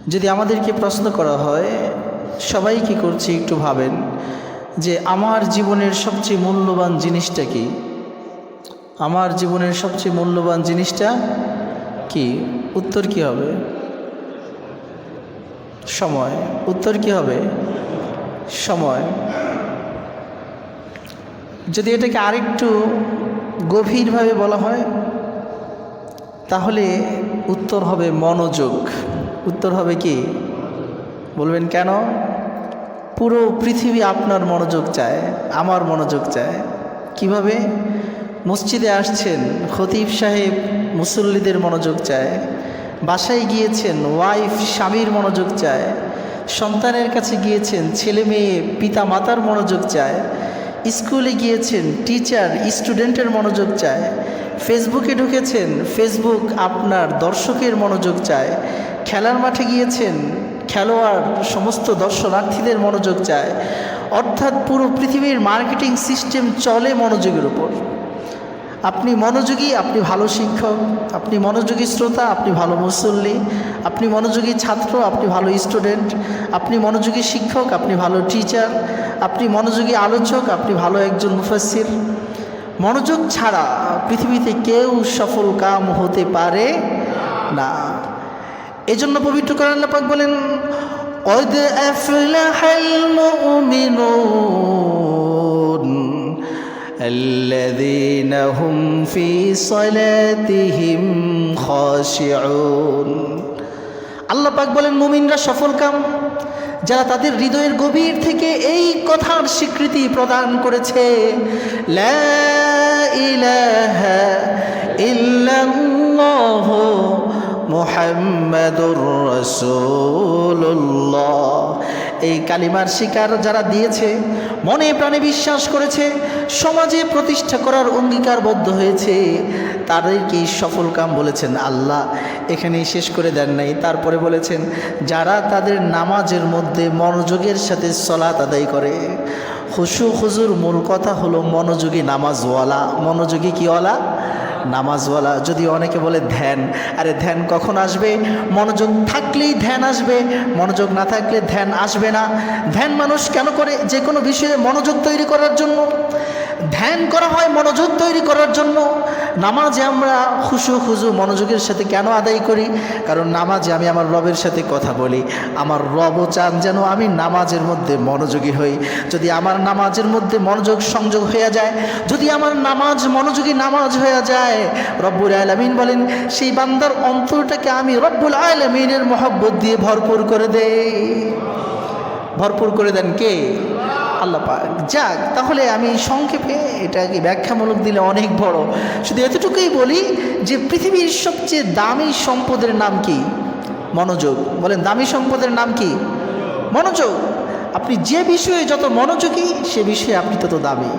যদি আমাদেরকে প্রশ্ন করা হয়, সবাই কি করছে একটু ভাবেন, যে আমার জীবনের সবচেয়ে মূল্যবান জিনিসটা কি? আমার জীবনের সবচেয়ে মূল্যবান জিনিসটা কি? উত্তর কি হবে? সময়। উত্তর কি হবে? সময়। যদি এটাকে আরেকটু গভীরভাবে বলা হয়, তাহলে উত্তর হবে মনোযোগ। উত্তর হবে কি? বলবেন কেন? পুরো পৃথিবী আপনার মনোযোগ চায়, আমার মনোযোগ চায়। কিভাবে? মসজিদে আসছেন, খতিব সাহেব মুসল্লিদের মনোযোগ চায়। বাসায় গিয়েছেন, ওয়াইফ স্বামীর মনোযোগ চায়। সন্তানের কাছে গিয়েছেন, ছেলে মেয়ে পিতা মাতার মনোযোগ চায়। স্কুলে গিয়েছেন, টিচার স্টুডেন্টের মনোযোগ চায়। ফেসবুকে ঢুকেছেন, ফেসবুক আপনার দর্শকের মনোযোগ চায়। খেলার মাঠে গিয়েছেন, খেলোয়াড় সমস্ত দর্শনার্থীদের মনোযোগ চায়। অর্থাৎ পুরো পৃথিবীর মার্কেটিং সিস্টেম চলে মনোযোগের উপর। আপনি মনোযোগী, আপনি ভালো শিক্ষক। আপনি মনোযোগী শ্রোতা, আপনি ভালো মুসল্লি। আপনি মনোযোগী ছাত্র, আপনি ভালো স্টুডেন্ট। আপনি মনোযোগী শিক্ষক, আপনি ভালো টিচার। আপনি মনোযোগী আলোচক, আপনি ভালো একজন মুফাসসির। মনোযোগ ছাড়া পৃথিবীতে কেউ সফল কাম হতে পারে না। এজন্য পবিত্র কোরআন আল্লাহ পাক বলেন, قد أفلح المؤمنون الذين هم في صلاتهم خاشعون। আল্লাহ পাক বলেন, মুমিনরা সফলকাম, যারা তাদের হৃদয়ের গভীর থেকে এই কথার স্বীকৃতি প্রদান করেছে, লা ইলাহা ইল্লাল্লাহ মুহাম্মাদুর রাসূলুল্লাহ। এই কালিমার স্বীকার যারা দিয়েছে, মনে প্রাণে বিশ্বাস করেছে, সমাজে প্রতিষ্ঠা করার অঙ্গীকারবদ্ধ হয়েছে, তাদেরকেই সফলকাম বলেছেন আল্লাহ। এখানেই শেষ করে দেন নাই, তারপরে বলেছেন যারা তাদের নামাজের মধ্যে মনোযোগের সাথে সালাত আদায় করে। খুশু খুজুর মূল কথা হলো মনোযোগী নামাজওয়ালা। মনোযোগী কিওয়ালা? নামাজওয়ালা। যদি অনেকে বলে ধ্যান, আরে ধ্যান কখন আসবে? মনোযোগ থাকলেই ধ্যান আসবে, মনোযোগ না থাকলে ধ্যান আসবে না। ধ্যান মানুষ কেন করে? যে কোনো বিষয়ে মনোযোগ তৈরি করার জন্য। ধ্যান করা হয় মনোযোগ তৈরি করার জন্য। নামাজে আমরা খুশু খুজু মনোযোগের সাথে কেন আদায় করি? কারণ নামাজে আমি আমার রবের সাথে কথা বলি। আমার রবও চান যেন আমি নামাজের মধ্যে মনোযোগী হই। যদি আমার নামাজের মধ্যে মনোযোগ সংযোগ হয়ে যায়, যদি আমার নামাজ মনোযোগী নামাজ হয়ে যায়, রব্বুল আলামিন বলেন সেই বান্দার অন্তরটাকে আমি রব্বুল আলামিনের মহব্বত দিয়ে ভরপুর করে দেই। ভরপুর করে দেন কে? আল্লাহ পাক। যাক, তাহলে আমি সংক্ষেপে এটাকে ব্যাখ্যামূলক দিলে অনেক বড়, শুধু এতটুকুই বলি যে পৃথিবীর সবচেয়ে দামি সম্পদের নাম কি? মনোযোগ। বলেন, দামি সম্পদের নাম কি? মনোযোগ। আপনি যে বিষয়ে যত মনোযোগী, সে বিষয়ে আপনি তত দামি।